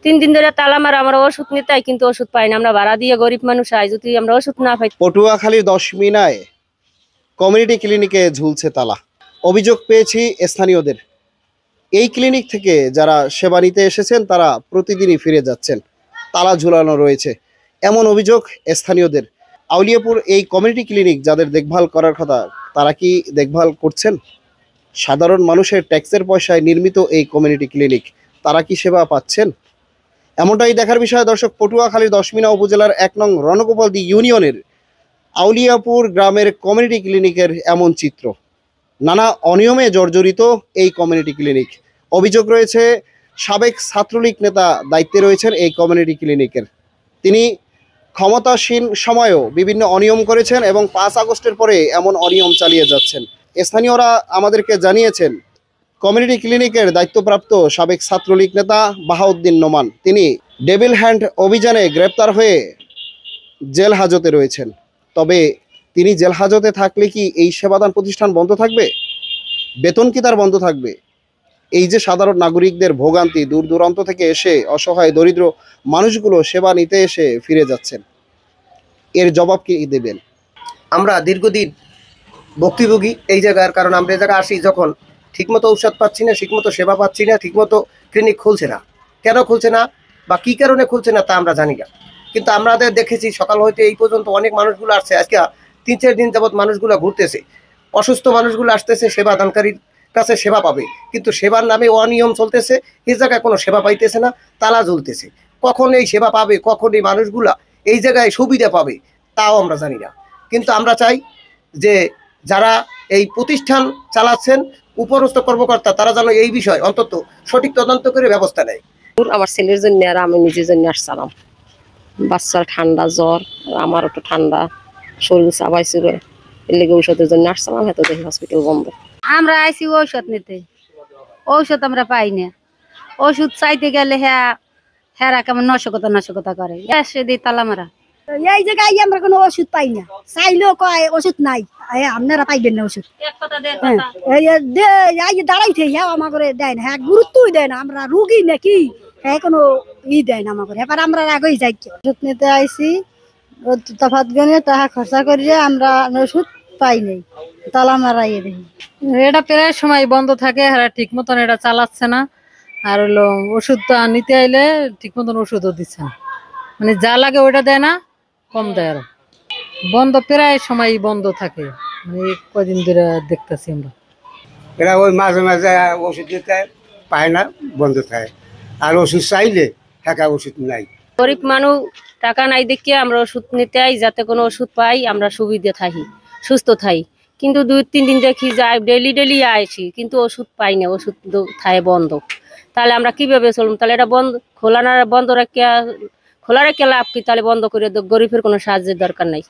3 দিন ধরে তালা মারা, আমরা ওষুধ নিতে হয় কিন্তু ওষুধ পাই না। আমরা ভাড়া দিয়ে গরিব মানুষ আই, যদি আমরা ওষুধ না পাই। পটুয়াখালীর 10 মিনায় কমিউনিটি ক্লিনিকে ঝুলছে তালা। অভিযোগ পেয়েছি স্থানীয়দের। এই ক্লিনিক থেকে যারা সেবা নিতে এসেছেন তারা প্রতিদিনই ফিরে যাচ্ছেন, তালা ঝুলানো রয়েছে, এমন অভিযোগ স্থানীয়দের। আউলিয়াপুর এই কমিউনিটি ক্লিনিক যাদের দেখভাল করার কথা, তারা কি দেখভাল করছেন? সাধারণ মানুষের ট্যাক্সের পয়সায় নির্মিত এই কমিউনিটি ক্লিনিক, তারা কি সেবা পাচ্ছেন? এমনটাই দেখার বিষয় দর্শক। পটুয়াখালীর 10 মিনা উপজেলার 1 নং রণগোপালদী ইউনিয়নের আউলিয়াপুর গ্রামের কমিউনিটি ক্লিনিকের এমন চিত্র। নানা অনিয়মে জর্জরিত এই কমিউনিটি ক্লিনিক। অভিযোগ রয়েছে সাবেক ছাত্রলীগ নেতা দায়িত্বে রয়েছেন এই কমিউনিটি ক্লিনিকের। তিনি ক্ষমতাসীন সময়েও বিভিন্ন অনিয়ম করেছেন এবং 5 আগস্টের পরে এমন অনিয়ম চালিয়ে যাচ্ছেন। স্থানীয়রা আমাদেরকে জানিয়েছেন কমিউনিটি ক্লিনিকের দায়িত্বপ্রাপ্ত সাবেক ছাত্রলীগ নেতা বাহাউদ্দিন নোমান তিনি ডেভিল হ্যান্ড অভিযানে গ্রেপ্তার হয়ে জেল হাজতে রয়েছেন। তবে তিনি জেল হাজতে থাকলে কি এই সেবাদান প্রতিষ্ঠান বন্ধ থাকবে? বেতন কি তার বন্ধ থাকবে? এই যে সাধারণ নাগরিকদের ভোগান্তি, দূর দূরান্ত থেকে এসে অসহায় দরিদ্র মানুষগুলো সেবা নিতে এসে ফিরে যাচ্ছেন, এর জবাব কি দেবেন? আমরা দীর্ঘদিন ভুক্তভোগী এই জায়গার, কারণ আমরা এই জায়গায় আসি যখন ঠিকমতো ঔষধ পাচ্ছি না, ঠিকমতো সেবা পাচ্ছি না, ঠিকমতো ক্লিনিক খুলছে না। কেন খুলছে না বা কী কারণে খুলছে না তা আমরা জানি না, কিন্তু আমাদের দেখেছি সকাল হইতে এই পর্যন্ত অনেক মানুষগুলো আসছে। আজকে 3-4 দিন যাবৎ মানুষগুলো ঘুরতেছে, অসুস্থ মানুষগুলো আসতেছে সেবা দানকারীর কাছে সেবা পাবে, কিন্তু সেবার নামে অনিয়ম চলতেছে। এই জায়গায় কোনো সেবা পাইতেছে না, তালা ঝুলতেছে। কখন এই সেবা পাবে, কখন এই মানুষগুলা এই জায়গায় সুবিধা পাবে তাও আমরা জানি না। কিন্তু আমরা চাই যে যারা এই প্রতিষ্ঠান চালাচ্ছেন, উপরস্থ কর্মকর্তা, তারা যেন এই বিষয় অন্তত সঠিক তদন্ত করে ব্যবস্থা নেয়। আমার ছেলের জন্য আর আমি নিজের জন্য আসছিলাম। বাচ্চার ঠান্ডা জ্বর, আমার একটু ঠান্ডা, শরীর চাবাইছিল, এর লেগে ঔষধের জন্য আসছিলাম। এত দেখি হসপিটাল বন্ধ। আমরা আইসি ঔষধ নিতে, ঔষধ আমরা পাই না। ওষুধ চাইতে গেলে হ্যাঁ কেমন নশকতা করে, এসে দিই তালা মারা। এই জায়গায় আমরা কোনো ওষুধ পাই না, চাইলেও কয় ওষুধ নাই, আপনারা পাইবেন না ওষুধ। দাঁড়াইছে আমার করে দেয় না, হ্যাঁ গুরুত্বই দেয় না। আমরা রুগী নাকি, হ্যাঁ কোনো দেয় না আমাকে। এবার আমরা আগেই যাই ওষুধ নিতে আইসি, তফাৎ গনে টাকা খরচা করিয়ে আমরা ওষুধ পাই নাই, তালা মারাই দেখি। এটা প্রায় সময় বন্ধ থাকে, ঠিক মতন এটা চালাচ্ছে না। আর হলো ওষুধ নিতে আইলে ঠিক মতন ওষুধও দিচ্ছে না, মানে যা লাগে ওইটা দেয় না, কম দেয়। আরো বন্ধ প্রায় সময় বন্ধ থাকে, মানে কদিন ধরে দেখতেছি আমরা। এরা ওই মাঝে মাঝে ওষুধ দিতে পায় না, বন্ধ থাকে। আর ওষুধ চাইলে হ্যাঁ ওষুধ নাই। গরিব মানুষ, টাকা নাই দেখিয়ে আমরা ওষুধ নিতে আই, যাতে কোনো ওষুধ পাই আমরা সুবিধা থাকি, সুস্থ থাকি। কিন্তু 2-3 দিন দেখি যাই, ডেলি আসি, কিন্তু ওষুধ পাই না, ওষুধ থাকে বন্ধ। তাহলে আমরা কিভাবে চলুন? তাহলে এটা বন্ধ, খোলা রেখে লাভ কি? তাহলে বন্ধ করে গরিবের কোনো সাহায্যের দরকার নাই।